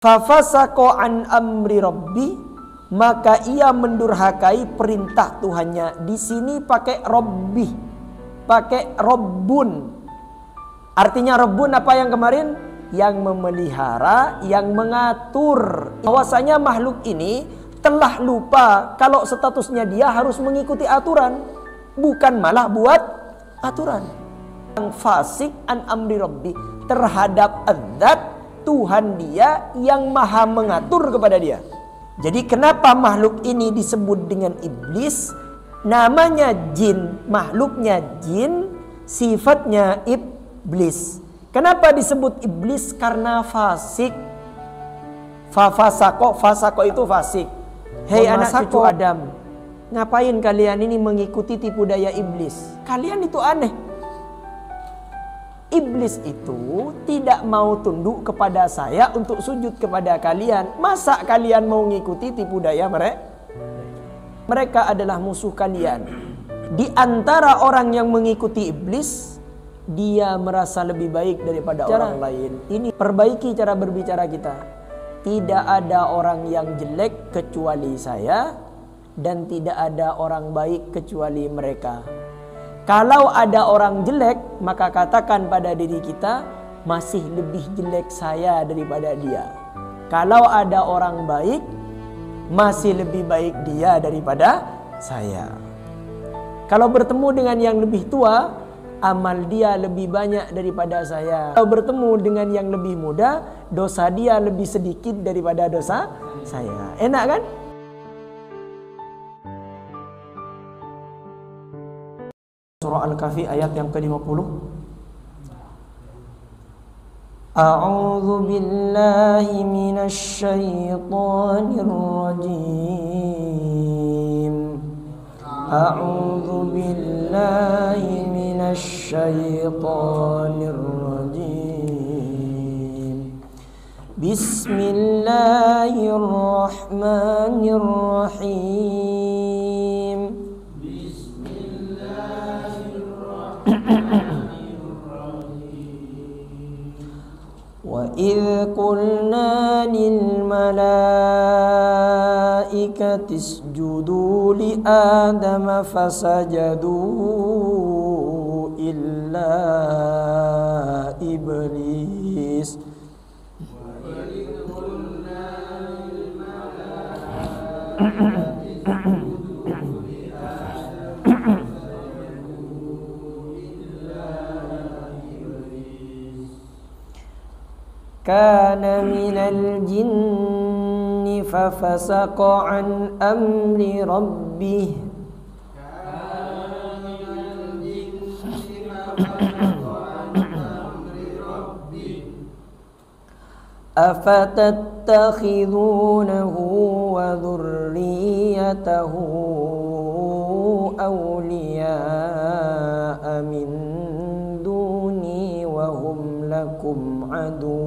Fafasaqa an amri rabbi, maka ia mendurhakai perintah Tuhannya. Di sini pakai rabbi, pakai rabbun. Artinya rabbun apa yang kemarin? Yang memelihara, yang mengatur. Bahwasanya makhluk ini telah lupa kalau statusnya dia harus mengikuti aturan, bukan malah buat aturan. Yang fasik an amri rabbi, terhadap adzat Tuhan dia yang maha mengatur kepada dia. Jadi kenapa makhluk ini disebut dengan iblis? Namanya jin, makhluknya jin, sifatnya iblis. Kenapa disebut iblis? Karena fasik. Fasako itu fasik. Hei anak cucu Adam, ngapain kalian ini mengikuti tipu daya iblis? Kalian itu aneh. Iblis itu tidak mau tunduk kepada saya untuk sujud kepada kalian. Masa kalian mau mengikuti tipu daya mereka? Mereka adalah musuh kalian. Di antara orang yang mengikuti iblis, dia merasa lebih baik daripada orang lain. Ini perbaiki cara berbicara kita. Tidak ada orang yang jelek kecuali saya, dan tidak ada orang baik kecuali mereka. Kalau ada orang jelek, maka katakan pada diri kita, masih lebih jelek saya daripada dia. Kalau ada orang baik, masih lebih baik dia daripada saya. Kalau bertemu dengan yang lebih tua, amal dia lebih banyak daripada saya. Kalau bertemu dengan yang lebih muda, dosa dia lebih sedikit daripada dosa saya. Enak kan? Surah Al-Kahfi ayat yang ke-50. A'udzu billahi minasy syaithanir rajim. A'udzu billahi minasy syaithanir rajim. Bismillahirrahmanirrahim. وَإِذْ قُلْنَا لِلْمَلَائِكَةِ اسْجُدُوا لِآدَمَ فَسَجَدُوا إِلَّا إِبْلِيسَ كان من الجن ففسق عن أمر ربه أفتتخذونه وذريته أولياء من دوني وهم لكم عدو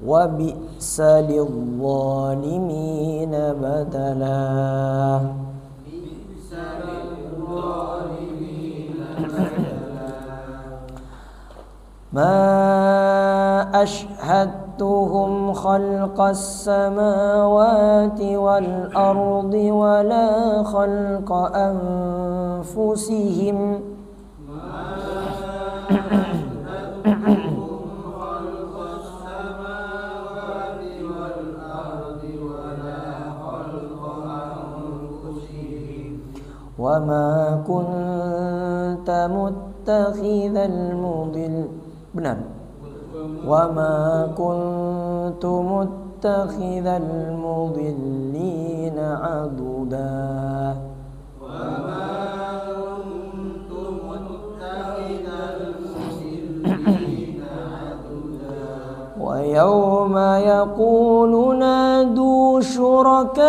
وبئس للظالمين بدلا ما أشهدتهم خلق السماوات والأرض ولا خلق أنفسهم وما كنت متخذ المضل benar وما كنت متخذ المضلين عضدا ويوم يقول نادوا شركائي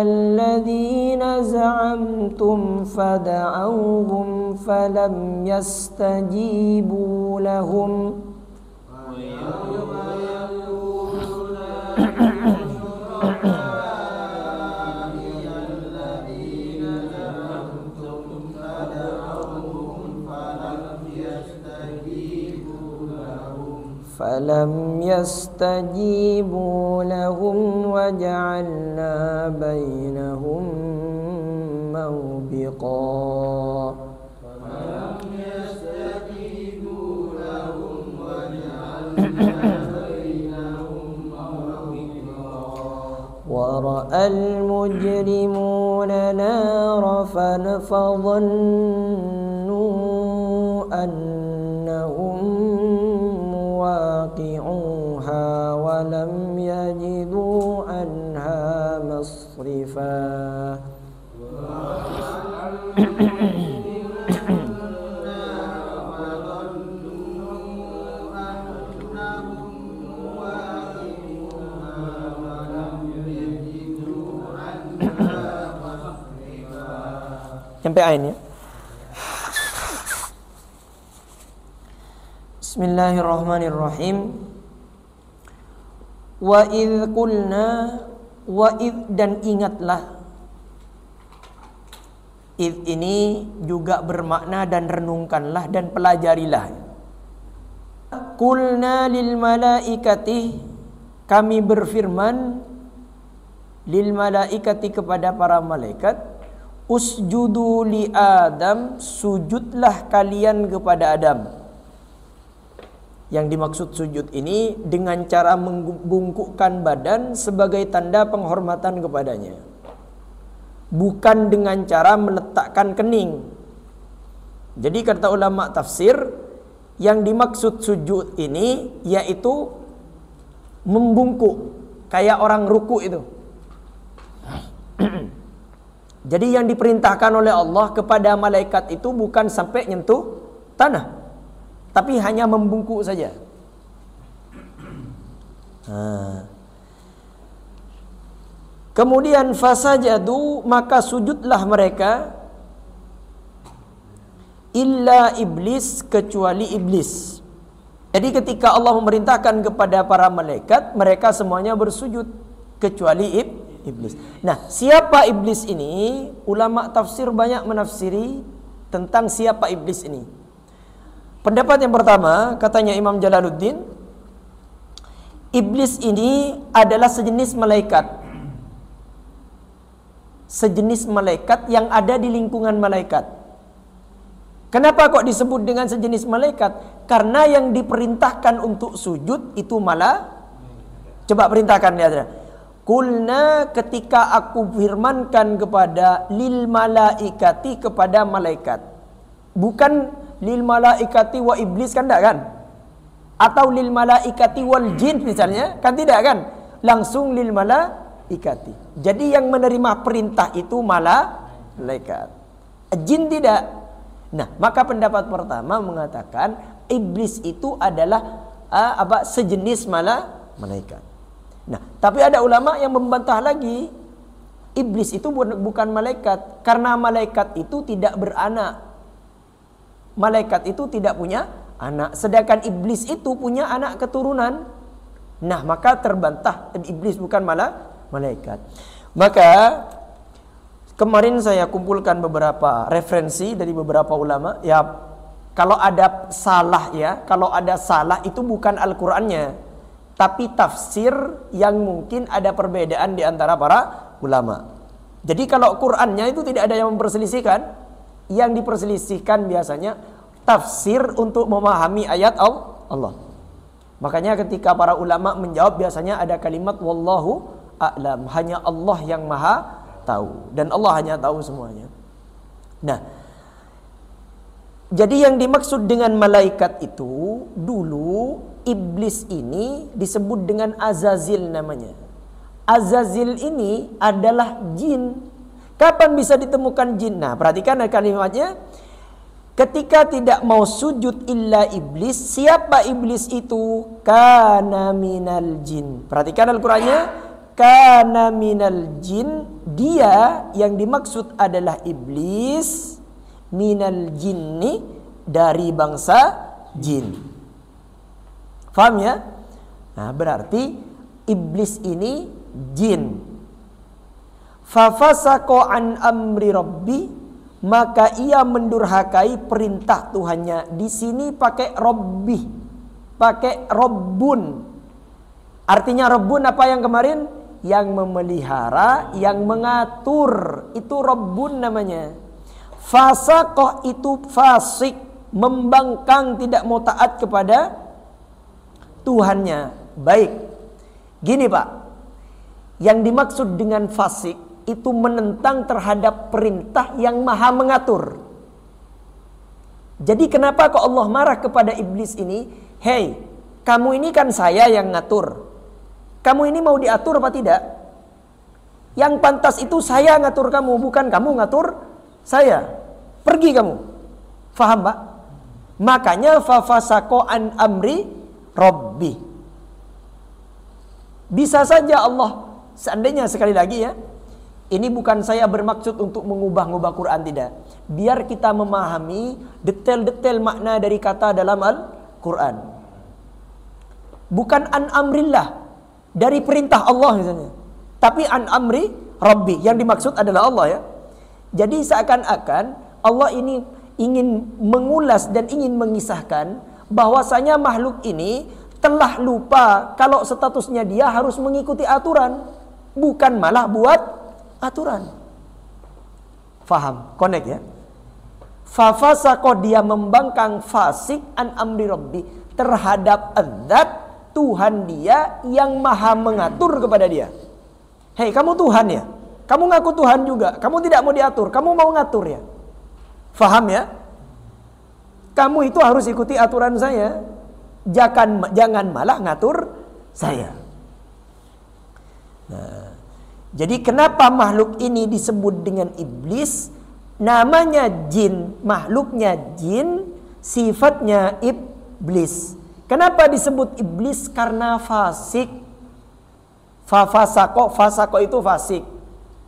الذين زعموا زعمتم فدعوهم فلم يستجيبوا لهم فلم يستجيبوا لهم وجعلنا بينهم موبقا ورأى المجرمون نار فظنوا أنهم واقعوها ولم يجدوا عنها مصرفا sampai akhirnya. Bismillahirrahmanirrahim. Wa idh qulna, wa idh, dan ingatlah. Idh ini juga bermakna dan renungkanlah dan pelajarilah. Qulna lil malaikati, kami berfirman lil malaikati kepada para malaikat, usjudu li Adam, sujudlah kalian kepada Adam. Yang dimaksud sujud ini dengan cara membungkukkan badan sebagai tanda penghormatan kepadanya, bukan dengan cara meletakkan kening. Jadi kata ulama tafsir, yang dimaksud sujud ini yaitu membungkuk kayak orang ruku itu. Jadi yang diperintahkan oleh Allah kepada malaikat itu bukan sampai nyentuh tanah, tapi hanya membungkuk saja. Kemudian fasajadu, maka sujudlah mereka, illa iblis, kecuali iblis. Jadi ketika Allah memerintahkan kepada para malaikat, mereka semuanya bersujud kecuali iblis. Nah, siapa iblis ini? Ulama tafsir banyak menafsiri tentang siapa iblis ini. Pendapat yang pertama, katanya Imam Jalaluddin, iblis ini adalah sejenis malaikat. Sejenis malaikat yang ada di lingkungan malaikat. Kenapa kok disebut dengan sejenis malaikat? Karena yang diperintahkan untuk sujud itu malah, coba perintahkan lihat. Kulna, ketika aku firmankan kepada lil malaikati, kepada malaikat. Bukan lil malaikati wa iblis, kan tidak kan? Atau lil malaikati wal jin misalnya, kan tidak kan? Langsung lil malaikati. Jadi yang menerima perintah itu malaikat, jin tidak. Nah, maka pendapat pertama mengatakan iblis itu adalah sejenis malaikat. Nah, tapi ada ulama yang membantah lagi, iblis itu bukan malaikat, karena malaikat itu tidak beranak. Malaikat itu tidak punya anak, sedangkan iblis itu punya anak keturunan. Nah, maka terbantah iblis bukan malaikat. Maka kemarin saya kumpulkan beberapa referensi dari beberapa ulama. Ya, kalau ada salah itu bukan Al-Qur'annya, tapi tafsir yang mungkin ada perbedaan di antara para ulama. Jadi kalau Qur'annya itu tidak ada yang memperselisihkan, yang diperselisihkan biasanya tafsir untuk memahami ayat Allah. Makanya ketika para ulama menjawab biasanya ada kalimat wallahu a'lam, hanya Allah yang maha tahu, dan Allah hanya tahu semuanya. Nah, jadi yang dimaksud dengan malaikat itu, dulu iblis ini disebut dengan Azazil namanya. Azazil ini adalah jin. Kapan bisa ditemukan jin? Nah, perhatikan kalimatnya. Ketika tidak mau sujud illa iblis, siapa iblis itu? Kana minal jin. Perhatikan Al-Qur'annya. Kana minal jin, dia yang dimaksud adalah iblis minal jinni, dari bangsa jin. Faham ya? Nah, berarti iblis ini jin. Fafasaqo an amri rabbi, maka ia mendurhakai perintah Tuhannya. Di sini pakai rabbi, pakai rabbun. Artinya rabbun apa yang kemarin? Yang memelihara, yang mengatur. Itu rabbun namanya. Fasaqo itu fasik, membangkang, tidak mau taat kepada Tuhannya. Baik. Gini Pak, yang dimaksud dengan fasik itu menentang terhadap perintah yang maha mengatur. Jadi kenapa kok Allah marah kepada iblis ini? Hei, kamu ini kan saya yang ngatur. Kamu ini mau diatur apa tidak? Yang pantas itu saya ngatur kamu, bukan kamu ngatur saya. Pergi kamu. Faham Pak? Makanya fafasaqo an amri rabbi. Bisa saja Allah, seandainya sekali lagi ya, ini bukan saya bermaksud untuk mengubah-ubah Quran, tidak. Biar kita memahami detail-detail makna dari kata dalam Al-Quran. Bukan an amrillah, dari perintah Allah misalnya. Tapi an amri rabbi, yang dimaksud adalah Allah ya. Jadi seakan-akan Allah ini ingin mengulas dan ingin mengisahkan bahwasanya makhluk ini telah lupa kalau statusnya dia harus mengikuti aturan, bukan malah buat aturan. Faham? Connect ya? Fafasaqo, dia membangkang, fasik an amri rabbi, terhadap zat Tuhan dia yang maha mengatur kepada dia. Hei, kamu Tuhan ya? Kamu ngaku Tuhan juga. Kamu tidak mau diatur, kamu mau ngatur ya? Faham ya? Kamu itu harus ikuti aturan saya. Jangan malah ngatur saya. Nah, jadi kenapa makhluk ini disebut dengan iblis? Namanya jin, makhluknya jin, sifatnya iblis. Kenapa disebut iblis? Karena fasik. Fasako, fasako itu fasik.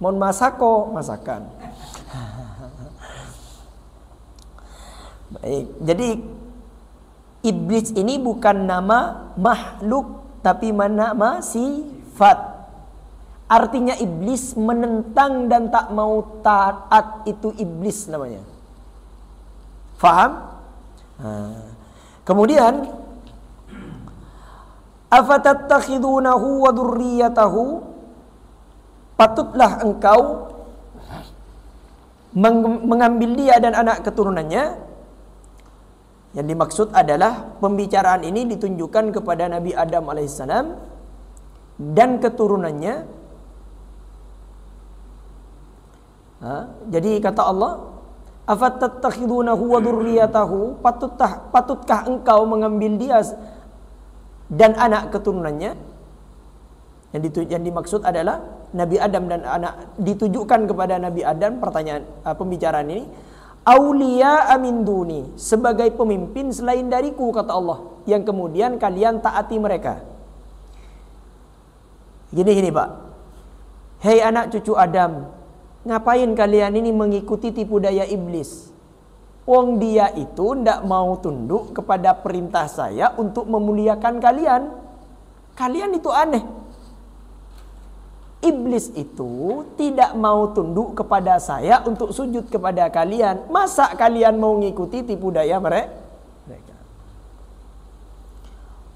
Mon masako, masakan. Baik, jadi iblis ini bukan nama makhluk, tapi nama sifat. Artinya iblis menentang dan tak mau taat, itu iblis namanya. Faham? Kemudian afatattakhidunahu wa dzurriyyatahu, patutlah engkau mengambil dia dan anak keturunannya. Yang dimaksud adalah pembicaraan ini ditunjukkan kepada Nabi Adam alaihissalam dan keturunannya. Jadi kata Allah, afatattakhidunahu wa dzurriyyatahu, patutkah engkau mengambil dia dan anak keturunannya? Yang dimaksud adalah Nabi Adam dan anak, ditujukan kepada Nabi Adam. Pertanyaan pembicaraan ini, auliya amin duni, sebagai pemimpin selain dariku, kata Allah, yang kemudian kalian taati mereka. Gini Pak, hei anak cucu Adam, ngapain kalian ini mengikuti tipu daya iblis? Wong dia itu ndak mau tunduk kepada perintah saya untuk memuliakan kalian. Kalian itu aneh. Iblis itu tidak mau tunduk kepada saya untuk sujud kepada kalian. Masa kalian mau ngikuti tipu daya mereka?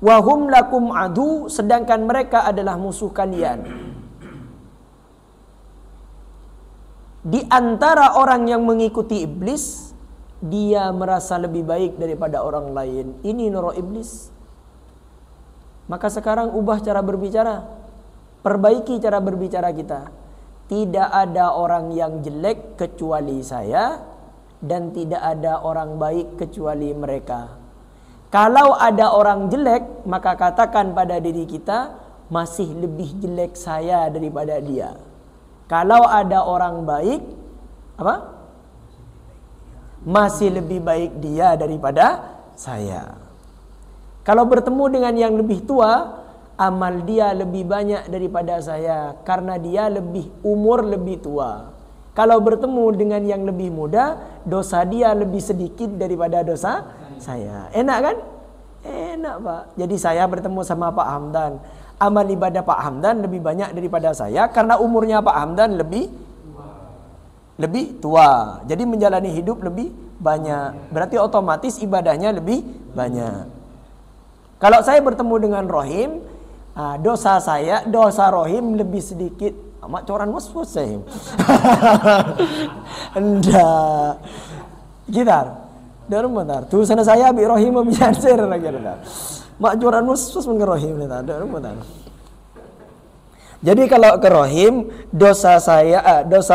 Wahum lakum adu, sedangkan mereka adalah musuh kalian. Di antara orang yang mengikuti iblis, dia merasa lebih baik daripada orang lain. Ini noro iblis. Maka sekarang ubah cara berbicara. Perbaiki cara berbicara kita. Tidak ada orang yang jelek kecuali saya, dan tidak ada orang baik kecuali mereka. Kalau ada orang jelek, maka katakan pada diri kita, masih lebih jelek saya daripada dia. Kalau ada orang baik, apa? Masih lebih baik dia daripada saya. Kalau bertemu dengan yang lebih tua, amal dia lebih banyak daripada saya karena dia lebih umur lebih tua. Kalau bertemu dengan yang lebih muda, dosa dia lebih sedikit daripada dosa saya. Enak kan? Enak, Pak. Jadi saya bertemu sama Pak Hamdan, amal ibadah Pak Hamdan lebih banyak daripada saya karena umurnya Pak Hamdan lebih tua. Jadi menjalani hidup lebih banyak. Berarti otomatis ibadahnya lebih banyak. Kalau saya bertemu dengan Rohim, dosa Rohim lebih sedikit. Mak coran was-was saya. Enggak. Gitar. Dar bentar. Tu sana saya bi Rohim biasa lagi ada. Mak coran was-was dengan Rohim ni tak. Dar bentar. Jadi kalau ke Rohim, dosa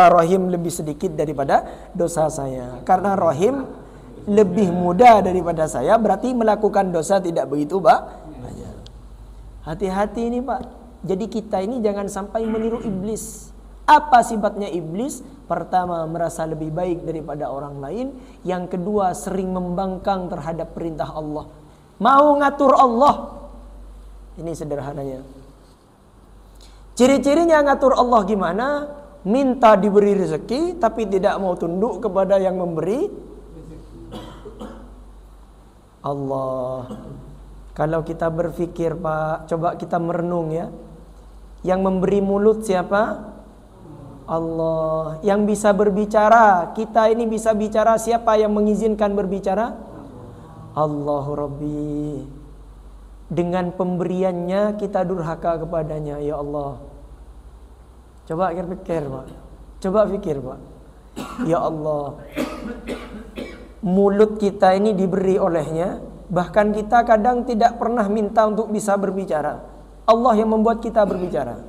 Rohim lebih sedikit daripada dosa saya. Karena Rohim lebih muda daripada saya, berarti melakukan dosa tidak begitu banyak. Hati-hati ini, Pak. Jadi kita ini jangan sampai meniru iblis. Apa sifatnya iblis? Pertama, merasa lebih baik daripada orang lain. Yang kedua, sering membangkang terhadap perintah Allah. Mau ngatur Allah. Ini sederhananya. Ciri-cirinya ngatur Allah gimana? Minta diberi rezeki, tapi tidak mau tunduk kepada yang memberi Allah. Kalau kita berpikir, Pak, coba kita merenung ya. Yang memberi mulut siapa? Allah. Yang bisa berbicara, kita ini bisa bicara, siapa yang mengizinkan berbicara? Allahu Rabbi. Dengan pemberiannya kita durhaka kepadanya, ya Allah. Coba pikir, Pak. Coba pikir, Pak. Ya Allah. Mulut kita ini diberi olehnya, bahkan kita kadang tidak pernah minta untuk bisa berbicara. Allah yang membuat kita berbicara.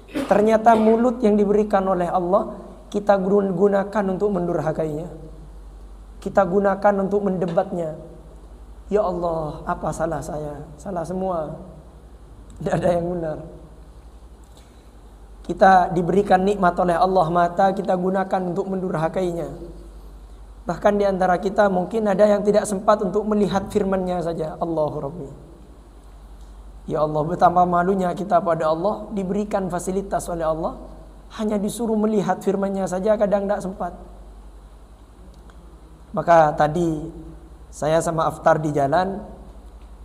Ternyata mulut yang diberikan oleh Allah kita gunakan untuk mendurhakainya. Kita gunakan untuk mendebatnya. Ya Allah, apa salah saya? Salah semua. Tidak ada yang benar. Kita diberikan nikmat oleh Allah, mata kita gunakan untuk mendurhakainya. Bahkan di antara kita mungkin ada yang tidak sempat untuk melihat firman-Nya saja. Allahu Rabbi. Ya Allah, betapa malunya kita pada Allah, diberikan fasilitas oleh Allah, hanya disuruh melihat firman-Nya saja kadang tidak sempat. Maka tadi saya sama Aftar di jalan,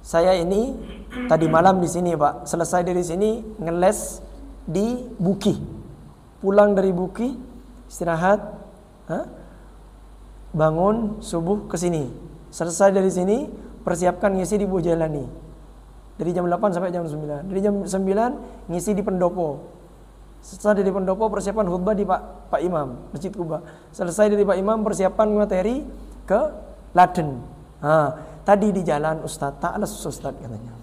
saya ini tadi malam di sini, Pak, selesai dari sini ngeles di Buki. Pulang dari Buki, istirahat, bangun subuh ke sini. Selesai dari sini, persiapkan ngisi di Bojalani. Dari jam 8 sampai jam 9. Dari jam 9 ngisi di pendopo. Selesai dari pendopo persiapan khutbah di Pak Imam, Masjid Kuba. Selesai dari Pak Imam persiapan materi ke Laden. Tadi di jalan Ustaz, tak alas Ustaz katanya.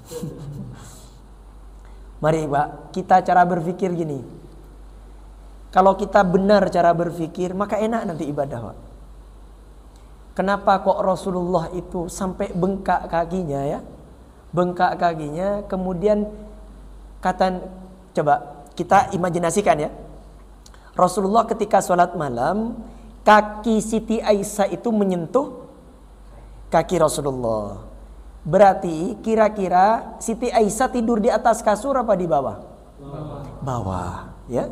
Mari Pak, kita cara berpikir gini. Kalau kita benar cara berpikir, maka enak nanti ibadah, Pak. Kenapa kok Rasulullah itu sampai bengkak kakinya ya? Bengkak kakinya, kemudian coba kita imajinasikan ya. Rasulullah ketika sholat malam, kaki Siti Aisyah itu menyentuh kaki Rasulullah. Berarti kira-kira Siti Aisyah tidur di atas kasur apa di bawah? Bawah, ya.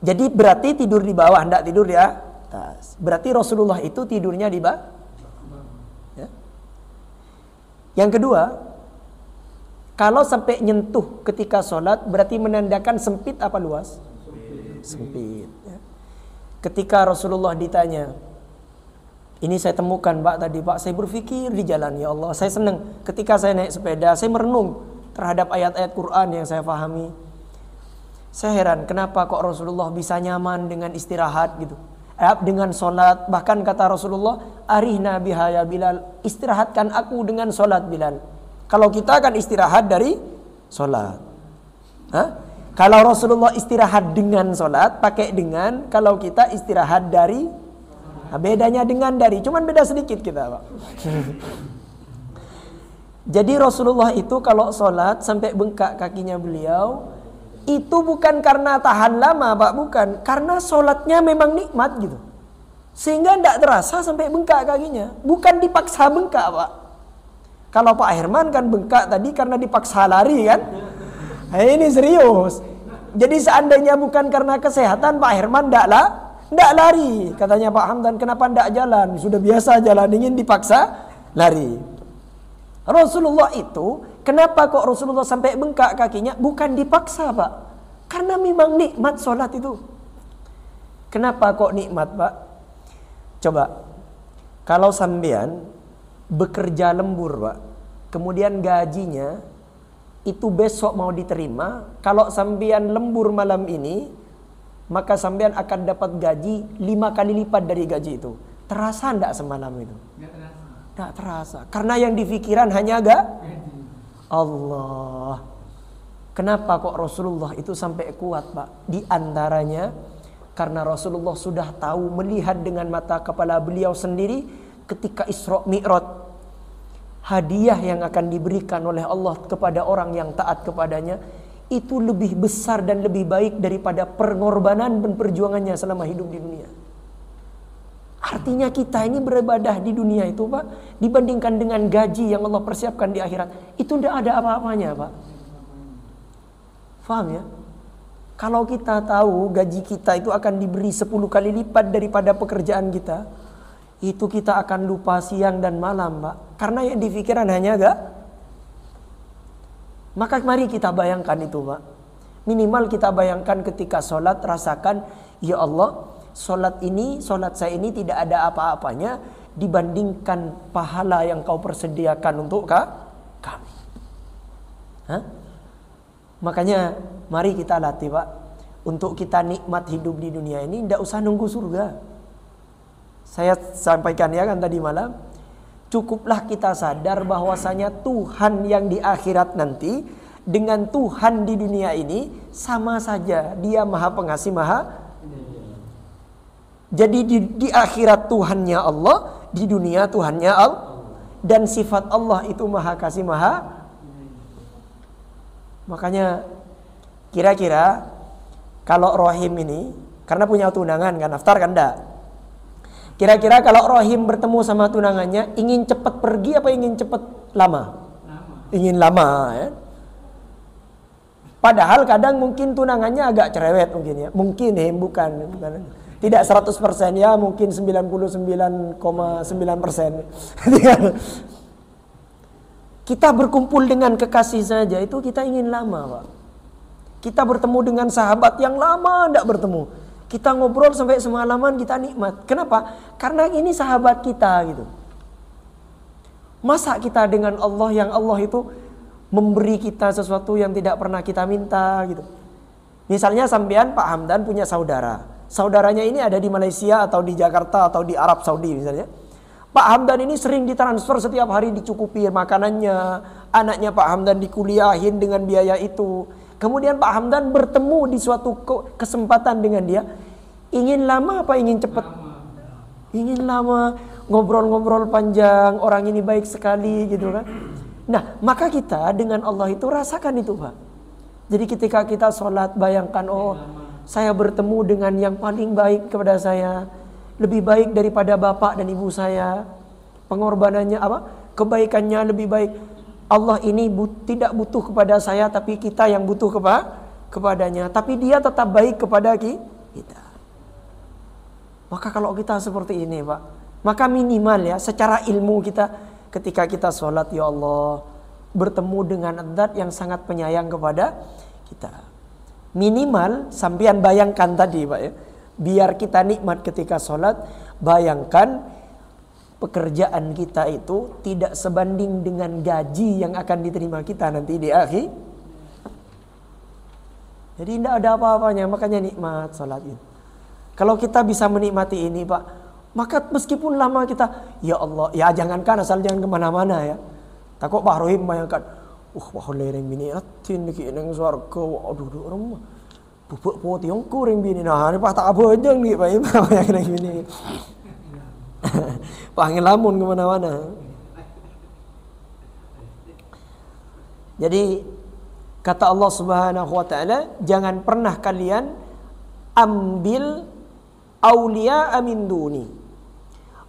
Jadi berarti tidur di bawah, tidak tidur di atas. Berarti Rasulullah itu tidurnya di bawah. Yang kedua, kalau sampai nyentuh ketika sholat, berarti menandakan sempit apa luas? Sempit. Ya. Ketika Rasulullah ditanya, ini saya temukan Pak tadi, Pak, saya berpikir di jalan, ya Allah, saya senang. Ketika saya naik sepeda, saya merenung terhadap ayat-ayat Quran yang saya pahami. Saya heran, kenapa kok Rasulullah bisa nyaman dengan istirahat gitu. Dengan sholat, bahkan kata Rasulullah, arihna biha ya Bilal, istirahatkan aku dengan sholat Bilal. Kalau kita kan istirahat dari sholat. Kalau Rasulullah istirahat dengan sholat, pakai dengan. Kalau kita istirahat dari, bedanya dengan dari, cuman beda sedikit kita, Pak. Jadi Rasulullah itu kalau sholat sampai bengkak kakinya beliau, itu bukan karena tahan lama, Pak, bukan. Karena sholatnya memang nikmat gitu. Sehingga tidak terasa sampai bengkak kakinya. Bukan dipaksa bengkak, Pak. Kalau Pak Herman kan bengkak tadi karena dipaksa lari kan. Ini serius. Jadi seandainya bukan karena kesehatan, Pak Herman ndak lari. Katanya Pak Hamdan, kenapa ndak jalan? Sudah biasa jalan, ingin dipaksa lari. Rasulullah itu, kenapa kok Rasulullah sampai bengkak kakinya? Bukan dipaksa, Pak. Karena memang nikmat sholat itu. Kenapa kok nikmat, Pak? Coba, kalau sampean bekerja lembur, Pak, kemudian gajinya itu besok mau diterima, kalau sampean lembur malam ini, maka sampean akan dapat gaji 5 kali lipat dari gaji itu. Terasa enggak semalam itu? Enggak terasa. Karena yang difikiran hanya Allah. Kenapa kok Rasulullah itu sampai kuat, Pak? Di antaranya karena Rasulullah sudah tahu, melihat dengan mata kepala beliau sendiri ketika Isra Mi'raj. Hadiah yang akan diberikan oleh Allah kepada orang yang taat kepadanya itu lebih besar dan lebih baik daripada pengorbanan dan perjuangannya selama hidup di dunia. Artinya kita ini beribadah di dunia itu, Pak, dibandingkan dengan gaji yang Allah persiapkan di akhirat, itu tidak ada apa-apanya, Pak. Faham ya? Kalau kita tahu gaji kita itu akan diberi 10 kali lipat daripada pekerjaan kita, itu kita akan lupa siang dan malam, Pak. Karena yang dipikiran hanya Maka mari kita bayangkan itu, Pak. Minimal kita bayangkan ketika sholat, rasakan, ya Allah, sholat saya ini tidak ada apa-apanya dibandingkan pahala yang kau persediakan untuk kami. Makanya mari kita latih, Pak. Untuk kita nikmat hidup di dunia ini, tidak usah nunggu surga. Saya sampaikan ya kan tadi malam, cukuplah kita sadar bahwasanya Tuhan yang di akhirat nanti dengan Tuhan di dunia ini sama saja. Dia Maha Pengasih, Maha. Jadi di akhirat Tuhannya Allah, di dunia Tuhannya Allah. Dan sifat Allah itu Maha Kasih, Maha. Makanya kira-kira kalau Rohim ini, karena punya tunangan kan, naftar kan enggak? Kira-kira kalau Rohim bertemu sama tunangannya, ingin cepat pergi apa ingin cepat lama? Ingin lama ya. Padahal kadang mungkin tunangannya agak cerewet mungkin ya. Mungkin bukan. Tidak 100% ya, mungkin 99,9%. Kita berkumpul dengan kekasih saja itu kita ingin lama, Pak. Kita bertemu dengan sahabat yang lama tidak bertemu. Kita ngobrol sampai semalaman, kita nikmat. Kenapa? Karena ini sahabat kita gitu. Masa kita dengan Allah yang Allah itu memberi kita sesuatu yang tidak pernah kita minta gitu. Misalnya sampean Pak Hamdan punya saudara. Saudaranya ini ada di Malaysia atau di Jakarta atau di Arab Saudi misalnya. Pak Hamdan ini sering ditransfer setiap hari, dicukupi makanannya. Anaknya Pak Hamdan dikuliahin dengan biaya itu. Kemudian Pak Hamdan bertemu di suatu kesempatan dengan dia. Ingin lama apa ingin cepat? Ingin lama, ngobrol-ngobrol panjang, orang ini baik sekali gitu kan. Nah, maka kita dengan Allah itu rasakan itu, Pak. Jadi ketika kita sholat, bayangkan, oh saya bertemu dengan yang paling baik kepada saya. Lebih baik daripada bapak dan ibu saya. Pengorbanannya apa? Kebaikannya lebih baik. Allah ini tidak butuh kepada saya, tapi kita yang butuh kepadanya. Tapi dia tetap baik kepada kita. Maka kalau kita seperti ini, Pak, maka minimal ya, secara ilmu kita, ketika kita sholat, ya Allah, bertemu dengan zat yang sangat penyayang kepada kita. Minimal, sampean bayangkan tadi, Pak ya, biar kita nikmat ketika sholat, bayangkan pekerjaan kita itu tidak sebanding dengan gaji yang akan diterima kita nanti di akhir. Jadi tidak ada apa-apanya, makanya nikmat salat ini. Kalau kita bisa menikmati ini, Pak, maka meskipun lama kita, ya Allah, ya jangankan asal jangan kemana-mana ya. Takut Pak Rohim bayangkan, wah lereng bini atin iki nang swarga, aduh rumah. Bubuk putih yang kuring bini, nah ini Pak tak apa aja nih Pak, yang nang bini. Panggil lamun kemana-mana. Jadi kata Allah Subhanahu wa ta'ala, jangan pernah kalian ambil aulia min duni,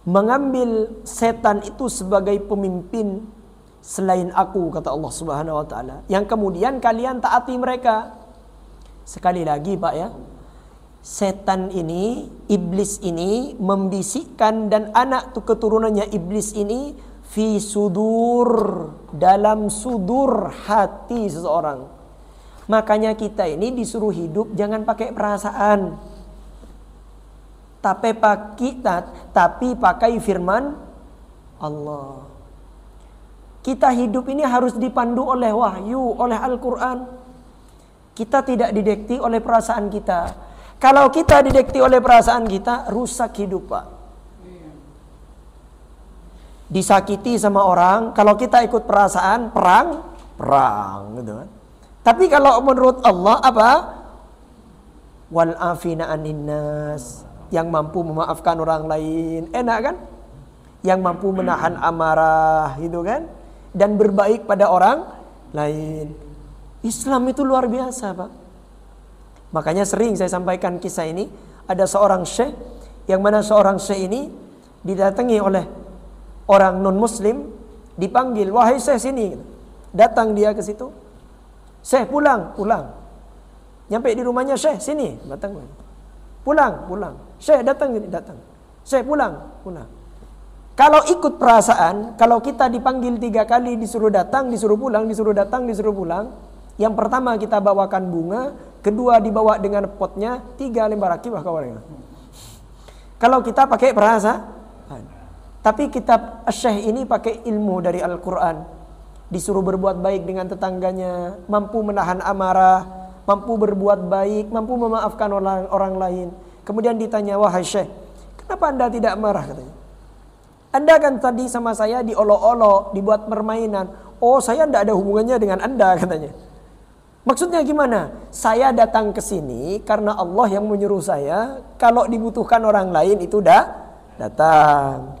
mengambil setan itu sebagai pemimpin, selain aku, kata Allah Subhanahu wa taala, yang kemudian kalian taati mereka. Sekali lagi Pak ya, setan ini, iblis ini membisikkan, dan anak tuh keturunannya iblis ini fi sudur, dalam sudur hati seseorang. Makanya kita ini disuruh hidup jangan pakai perasaan, tapi pakai firman Allah. Kita hidup ini harus dipandu oleh wahyu, oleh Al-Quran. Kita tidak didikti oleh perasaan kita. Kalau kita didikti oleh perasaan kita, rusak hidup Pak. Disakiti sama orang, kalau kita ikut perasaan, perang gitu kan. Tapi kalau menurut Allah apa? Wal afina anin nas, yang mampu memaafkan orang lain, enak kan? Yang mampu menahan amarah, gitu kan? Dan berbaik pada orang lain. Islam itu luar biasa Pak. Makanya sering saya sampaikan kisah ini. Ada seorang syekh, yang mana seorang syekh ini didatangi oleh orang non muslim, dipanggil, wahai syekh sini. Datang dia ke situ. Syekh pulang. Nyampe di rumahnya, syekh sini, datang. Pulang. Syekh datang. Syekh pulang. Kalau ikut perasaan, kalau kita dipanggil 3 kali, disuruh datang, disuruh pulang, disuruh datang, disuruh pulang. Yang pertama kita bawakan bunga, kedua dibawa dengan potnya, 3 lembar akibah kawannya. Kalau kita pakai perasaan, tapi kitab Syekh ini pakai ilmu dari Al-Quran. Disuruh berbuat baik dengan tetangganya, mampu menahan amarah, mampu berbuat baik, mampu memaafkan orang lain. Kemudian ditanya, wahai Syekh, kenapa Anda tidak marah? Katanya. Anda kan tadi sama saya diolok-olok, dibuat permainan. Oh, saya tidak ada hubungannya dengan Anda, katanya. Maksudnya gimana? Saya datang ke sini karena Allah yang menyuruh saya. Kalau dibutuhkan orang lain itu datang.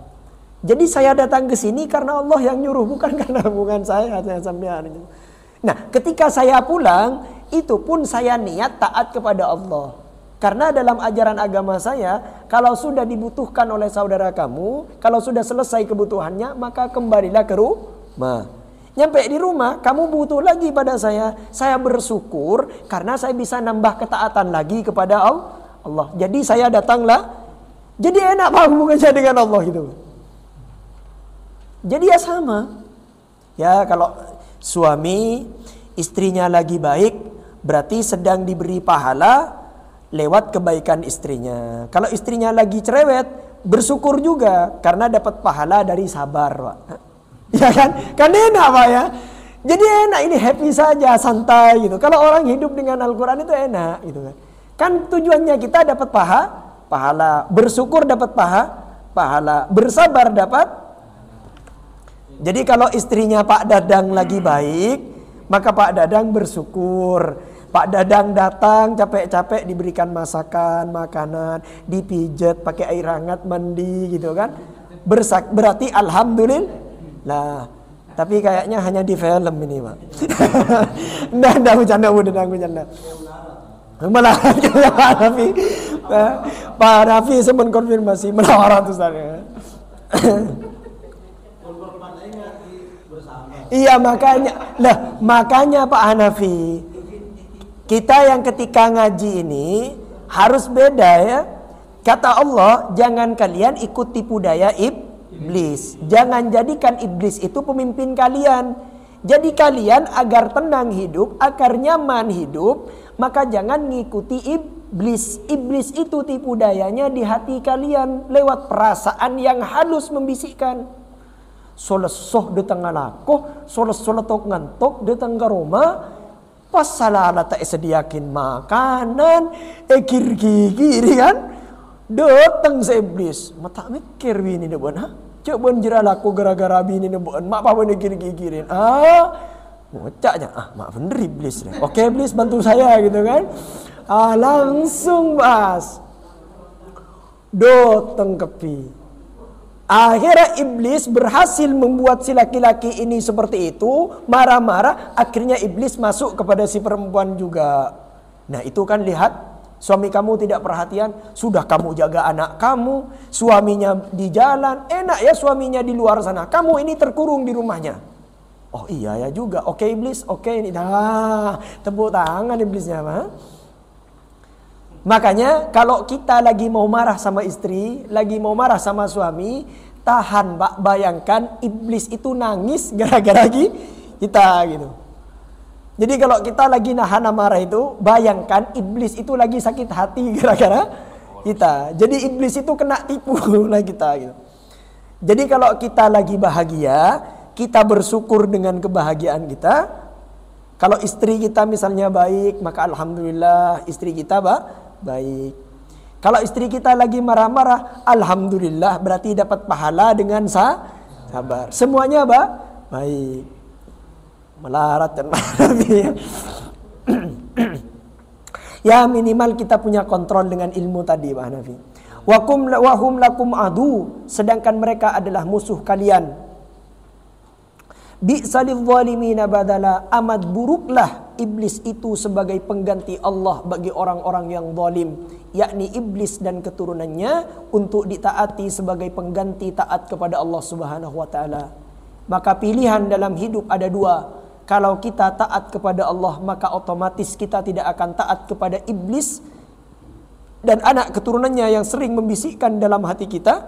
Jadi saya datang ke sini karena Allah yang nyuruh, bukan karena hubungan saya sampai. Nah, ketika saya pulang, itu pun saya niat taat kepada Allah. Karena dalam ajaran agama saya, kalau sudah dibutuhkan oleh saudara kamu, kalau sudah selesai kebutuhannya, maka kembalilah ke rumah. Nyampe di rumah, kamu butuh lagi pada saya bersyukur karena saya bisa nambah ketaatan lagi kepada Allah. Jadi saya datanglah, jadi enak Pak hubungannya dengan Allah gitu. Jadi ya sama. Ya kalau suami istrinya lagi baik, berarti sedang diberi pahala lewat kebaikan istrinya. Kalau istrinya lagi cerewet, bersyukur juga karena dapat pahala dari sabar, Pak. Ya kan? Kan enak Pak ya. Jadi enak, ini happy saja, santai gitu. Kalau orang hidup dengan Al-Quran itu enak gitu kan. Kan tujuannya kita dapat pahala, bersyukur dapat pahala, bersabar dapat. Jadi kalau istrinya Pak Dadang lagi baik, maka Pak Dadang bersyukur. Pak Dadang datang capek-capek diberikan masakan, makanan, dipijat pakai air hangat, mandi gitu kan. Berarti alhamdulillah. Tapi kayaknya hanya di film ini, Pak. Nggak bercanda. Malah Pak Rafi. Pak Rafi saya mengkonfirmasi melawaran itu saya. Iya makanya Pak Hanafi, kita yang ketika ngaji ini harus beda ya. Kata Allah, jangan kalian ikut tipu daya iblis. Jangan jadikan iblis itu pemimpin kalian. Jadi kalian agar tenang hidup, agar nyaman hidup, maka jangan ngikuti iblis. Iblis itu tipu dayanya di hati kalian lewat perasaan yang halus membisikkan. Solesoh datang ngalakoh, solesoletok ngantok datang ke rumah, pas salah tak sediakin makanan, kiri kan, datang seiblis, mata mikir bini debuan, coba jeralaku gara-gara bini debuan, mak apa bini kiri-kirin, ngocaknya, mak bener iblis deh, oke iblis bantu saya gitu kan, langsung bahas, datang kepi. Akhirnya iblis berhasil membuat si laki-laki ini seperti itu, marah-marah, akhirnya iblis masuk kepada si perempuan juga. Nah itu kan lihat, suami kamu tidak perhatian, sudah kamu jaga anak kamu, suaminya di jalan, enak ya suaminya di luar sana, kamu ini terkurung di rumahnya. Oh iya ya juga. Oke iblis, oke ini. Nah, tepuk tangan iblisnya mah. Makanya kalau kita lagi mau marah sama istri, lagi mau marah sama suami, tahan Pak, bayangkan iblis itu nangis gara-gara kita gitu. Jadi kalau kita lagi nahan amarah itu, bayangkan iblis itu lagi sakit hati gara-gara kita. Jadi iblis itu kena tipu lah kita gitu. Jadi kalau kita lagi bahagia, kita bersyukur dengan kebahagiaan kita. Kalau istri kita misalnya baik, maka alhamdulillah istri kita baik. Kalau istri kita lagi marah-marah, alhamdulillah berarti dapat pahala dengan sabar. Semuanya baik. Melarat dan marah. Ya minimal kita punya kontrol dengan ilmu tadi Pak Hanafi. Wahum lakum adu, sedangkan mereka adalah musuh kalian. Bi'salil zalimina badala, amat buruklah iblis itu sebagai pengganti Allah bagi orang-orang yang zalim, yakni iblis dan keturunannya untuk ditaati sebagai pengganti taat kepada Allah Subhanahu wa taala. Maka pilihan dalam hidup ada dua. Kalau kita taat kepada Allah, maka otomatis kita tidak akan taat kepada iblis dan anak keturunannya yang sering membisikkan dalam hati kita.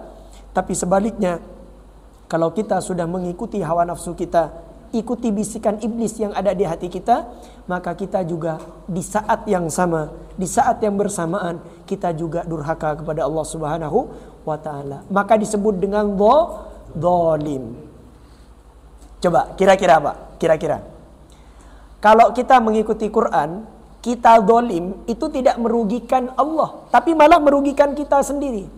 Tapi sebaliknya, kalau kita sudah mengikuti hawa nafsu kita, ikuti bisikan iblis yang ada di hati kita, maka kita juga di saat yang sama, di saat yang bersamaan, kita juga durhaka kepada Allah Subhanahu wa taala. Maka disebut dengan zalim. Coba kira-kira Pak, kira-kira. Kalau kita mengikuti Quran, kita zalim itu tidak merugikan Allah, tapi malah merugikan kita sendiri.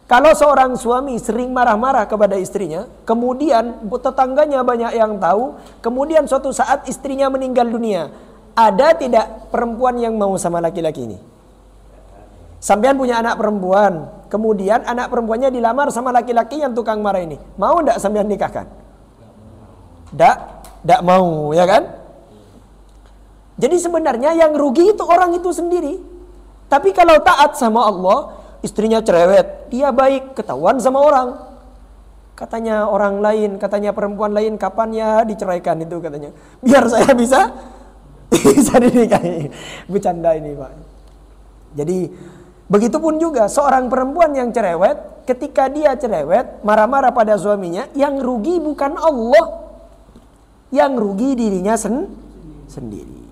Kalau seorang suami sering marah-marah kepada istrinya, kemudian tetangganya banyak yang tahu, kemudian suatu saat istrinya meninggal dunia, ada tidak perempuan yang mau sama laki-laki ini? Sampean punya anak perempuan, kemudian anak perempuannya dilamar sama laki-laki yang tukang marah ini, mau tidak sampean nikahkan? Tidak mau, ya kan? Jadi sebenarnya yang rugi itu orang itu sendiri. Tapi kalau taat sama Allah, istrinya cerewet, dia baik, ketahuan sama orang. Katanya orang lain, katanya perempuan lain, kapan ya diceraikan itu katanya. Biar saya bisa dinikahi. Bercanda ini Pak. Jadi begitupun juga seorang perempuan yang cerewet, ketika dia cerewet, marah-marah pada suaminya, yang rugi bukan Allah, yang rugi dirinya sendiri.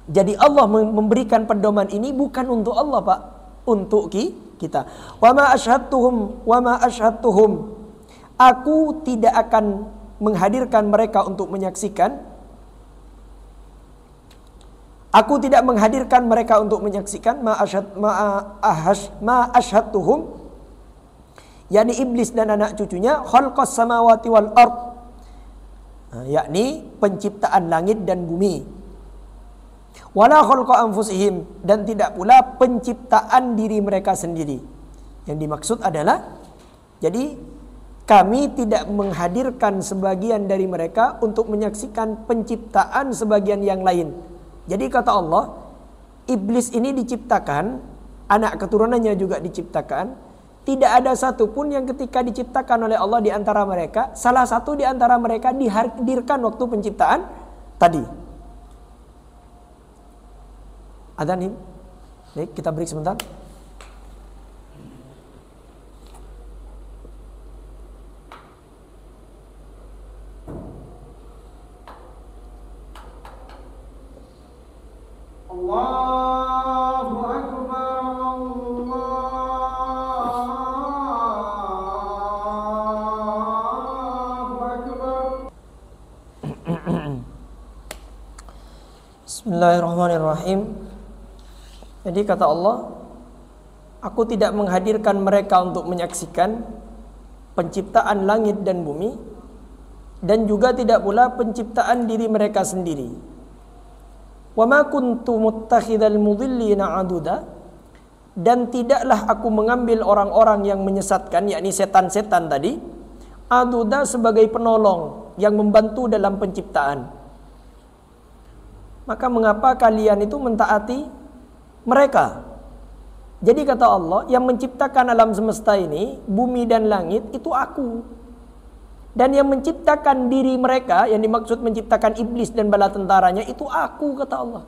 Jadi Allah memberikan pedoman ini bukan untuk Allah Pak, untuk kita. Wa ma asyhadtuhum, aku tidak akan menghadirkan mereka untuk menyaksikan. Aku tidak menghadirkan mereka untuk menyaksikan ma asyhadtuhum, yakni iblis dan anak cucunya, khalqas samawati wal ard, yakni penciptaan langit dan bumi. Wala khalqa anfusihim, dan tidak pula penciptaan diri mereka sendiri. Yang dimaksud adalah, jadi kami tidak menghadirkan sebagian dari mereka untuk menyaksikan penciptaan sebagian yang lain. Jadi kata Allah, iblis ini diciptakan, anak keturunannya juga diciptakan. Tidak ada satupun yang ketika diciptakan oleh Allah di antara mereka, salah satu di antara mereka dihadirkan waktu penciptaan tadi. Adzan ini. Baik, kita break sebentar. Allahu Akbar, Allahu Akbar. Bismillahirrahmanirrahim. Jadi kata Allah, aku tidak menghadirkan mereka untuk menyaksikan penciptaan langit dan bumi, dan juga tidak pula penciptaan diri mereka sendiri. Wa ma kuntu muttakhidhal mudhillina aduda, dan tidaklah aku mengambil orang-orang yang menyesatkan, yakni setan-setan tadi, aduda sebagai penolong yang membantu dalam penciptaan. Maka mengapa kalian itu mentaati mereka? Jadi kata Allah, yang menciptakan alam semesta ini, bumi dan langit, itu aku. Dan yang menciptakan diri mereka, yang dimaksud menciptakan iblis dan bala tentaranya, itu aku, kata Allah.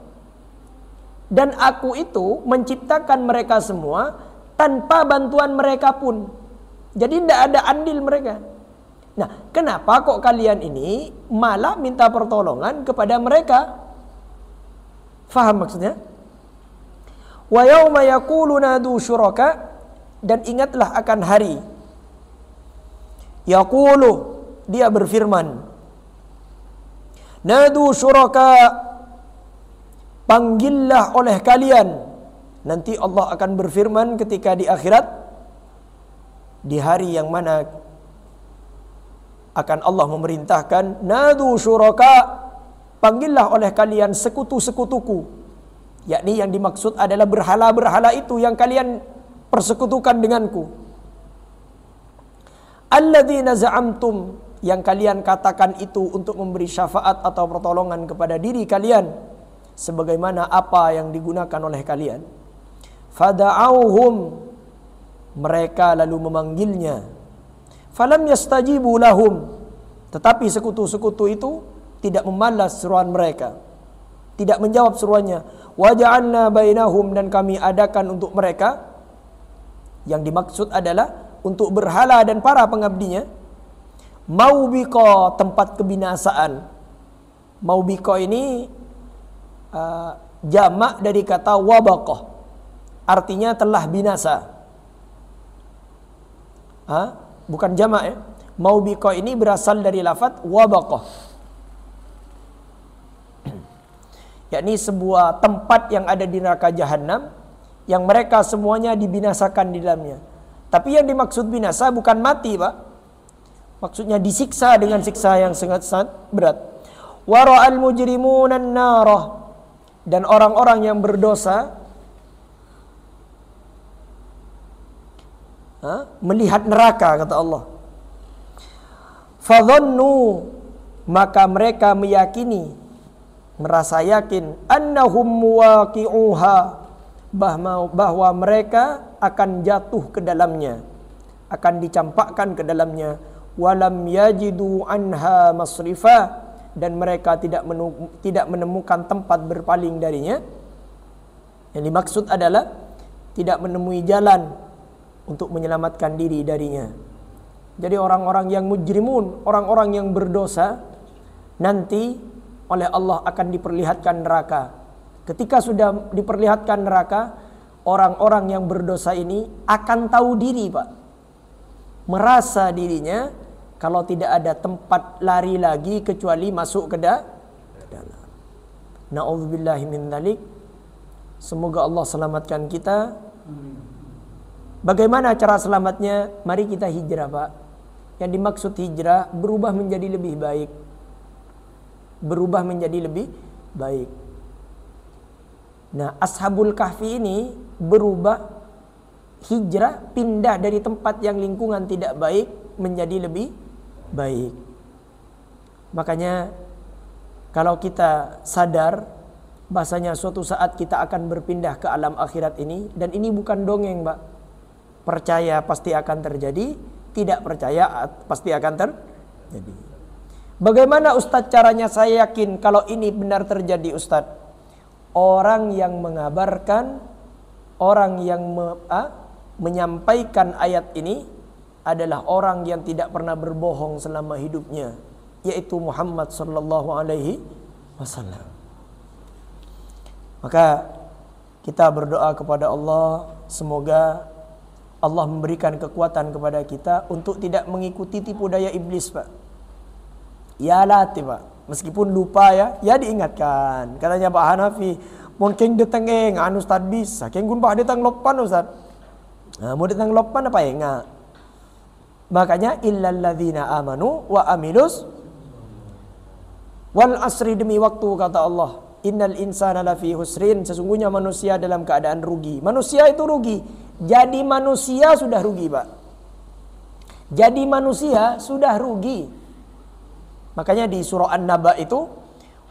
Dan aku itu menciptakan mereka semua tanpa bantuan mereka pun. Jadi tidak ada andil mereka. Nah, kenapa kok kalian ini malah minta pertolongan kepada mereka? Faham maksudnya? Wa yauma yaqulu nadu syuraka, dan ingatlah akan hari yaqulu, dia berfirman, nadu syuraka, panggillah oleh kalian. Nanti Allah akan berfirman ketika di akhirat, di hari yang mana akan Allah memerintahkan, nadu syuraka, panggillah oleh kalian sekutu-sekutuku, yakni yang dimaksud adalah berhala-berhala itu yang kalian persekutukan denganku. Alladzina za'amtum, yang kalian katakan itu untuk memberi syafaat atau pertolongan kepada diri kalian, sebagaimana apa yang digunakan oleh kalian. Fada'auhum, mereka lalu memanggilnya. Falam yastajibu lahum, tetapi sekutu-sekutu itu tidak membalas seruan mereka, tidak menjawab seruannya. Waja'alna bainahum, dan kami adakan untuk mereka, yang dimaksud adalah untuk berhala dan para pengabdinya, maubiqa, tempat kebinasaan. Maubiqa ini jamak dari kata wabaqah, artinya telah binasa. Bukan jamak ya. Maubiqa ini berasal dari lafaz wabaqah, yakni sebuah tempat yang ada di neraka jahanam yang mereka semuanya dibinasakan di dalamnya. Tapi yang dimaksud binasa bukan mati, Pak. Maksudnya disiksa dengan siksa yang sangat-sangat berat. Wara'al mujrimuna an-narah, dan orang-orang yang berdosa melihat neraka, kata Allah. Fadhannu, maka mereka meyakini, merasa yakin, annahum muwaqi'uha, bahwa mereka akan jatuh ke dalamnya, akan dicampakkan ke dalamnya. Walam yajidu anha masrifa, dan mereka tidak menemukan tempat berpaling darinya. Yang dimaksud adalah tidak menemui jalan untuk menyelamatkan diri darinya. Jadi orang-orang yang mujrimun, orang-orang yang berdosa, nanti oleh Allah akan diperlihatkan neraka. Ketika sudah diperlihatkan neraka, orang-orang yang berdosa ini akan tahu diri, Pak. Merasa dirinya kalau tidak ada tempat lari lagi kecuali masuk ke dalam. Na'udzubillahi min dzalik. Semoga Allah selamatkan kita. Bagaimana cara selamatnya? Mari kita hijrah, Pak. Yang dimaksud hijrah, berubah menjadi lebih baik. Berubah menjadi lebih baik. Nah, Ashabul Kahfi ini berubah, hijrah, pindah dari tempat yang lingkungan tidak baik menjadi lebih baik. Makanya kalau kita sadar bahasanya suatu saat kita akan berpindah ke alam akhirat ini, dan ini bukan dongeng, Mbak. Percaya pasti akan terjadi, tidak percaya pasti akan terjadi. Bagaimana Ustadz caranya saya yakin kalau ini benar terjadi, Ustadz? Orang yang mengabarkan, orang yang menyampaikan ayat ini adalah orang yang tidak pernah berbohong selama hidupnya, yaitu Muhammad sallallahu alaihi wasallam. Maka kita berdoa kepada Allah, semoga Allah memberikan kekuatan kepada kita untuk tidak mengikuti tipu daya iblis, Pak. Ya latih, Pak. Meskipun lupa ya diingatkan. Katanya Pak Hanafi, mungkin detengeng anu Ustaz bisa, kenggun Pak detang lopan Ustaz. Nah, mau detang lopan apa ya enggak? Makanya illal ladzina amanu wa amilus wal asri, demi waktu kata Allah, innal insana lafi husrin, sesungguhnya manusia dalam keadaan rugi. Manusia itu rugi. Jadi manusia sudah rugi, Pak. Jadi manusia sudah rugi. Makanya di surah An-Naba itu,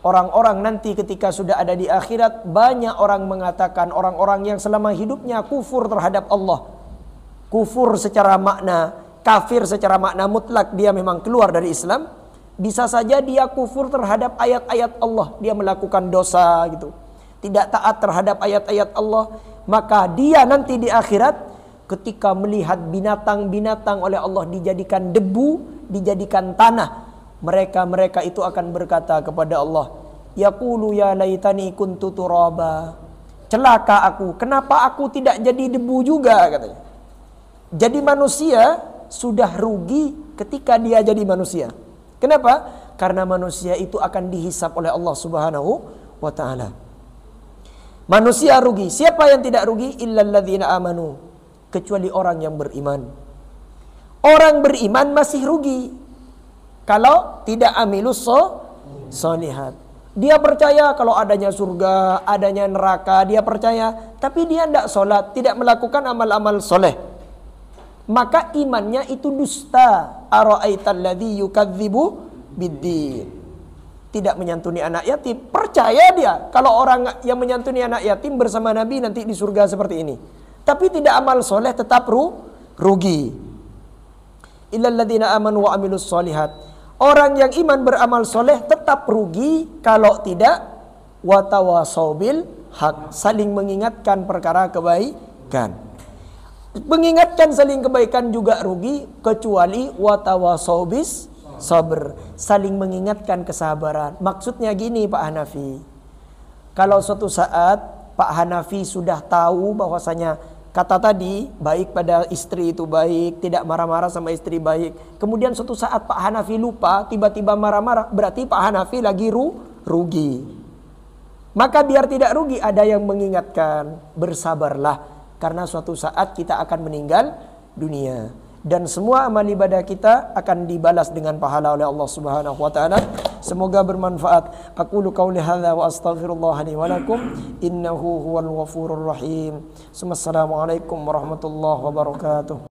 orang-orang nanti ketika sudah ada di akhirat, banyak orang mengatakan, orang-orang yang selama hidupnya kufur terhadap Allah, kufur secara makna, kafir secara makna mutlak, dia memang keluar dari Islam. Bisa saja dia kufur terhadap ayat-ayat Allah, dia melakukan dosa gitu, tidak taat terhadap ayat-ayat Allah. Maka dia nanti di akhirat ketika melihat binatang-binatang oleh Allah dijadikan debu, dijadikan tanah, mereka itu akan berkata kepada Allah, yaqulu ya laitani kuntu turaba. Celaka aku, kenapa aku tidak jadi debu juga, katanya. Jadi manusia sudah rugi ketika dia jadi manusia. Kenapa? Karena manusia itu akan dihisap oleh Allah Subhanahu wa taala. Manusia rugi. Siapa yang tidak rugi? Illal ladzina amanu. Kecuali orang yang beriman. Orang beriman masih rugi kalau tidak amilus sholihat. Dia percaya kalau adanya surga, adanya neraka, dia percaya, tapi dia tidak sholat, tidak melakukan amal-amal soleh, maka imannya itu dusta. Ara'aital ladzi yukadzibu biddin. Tidak menyantuni anak yatim. Percaya dia kalau orang yang menyantuni anak yatim bersama Nabi nanti di surga seperti ini, tapi tidak amal soleh, tetap rugi. Illal ladzina amanu wa amilus sholihat. Orang yang iman beramal soleh tetap rugi kalau tidak watawasau bil haq, saling mengingatkan perkara kebaikan. Mengingatkan saling kebaikan juga rugi, kecuali watawasau bis sabr, saling mengingatkan kesabaran. Maksudnya gini Pak Hanafi, kalau suatu saat Pak Hanafi sudah tahu bahwasanya kata tadi baik pada istri itu baik, tidak marah-marah sama istri baik, kemudian suatu saat Pak Hanafi lupa, tiba-tiba marah-marah, berarti Pak Hanafi lagi rugi. Maka biar tidak rugi, ada yang mengingatkan, bersabarlah, karena suatu saat kita akan meninggal dunia. Dan semua amal ibadah kita akan dibalas dengan pahala oleh Allah Subhanahu wa taala. Semoga bermanfaat. Aqulu qauli hadza wa astaghfirullah li wa lakum innahu huwal ghafurur rahim. Assalamualaikum warahmatullahi wabarakatuh.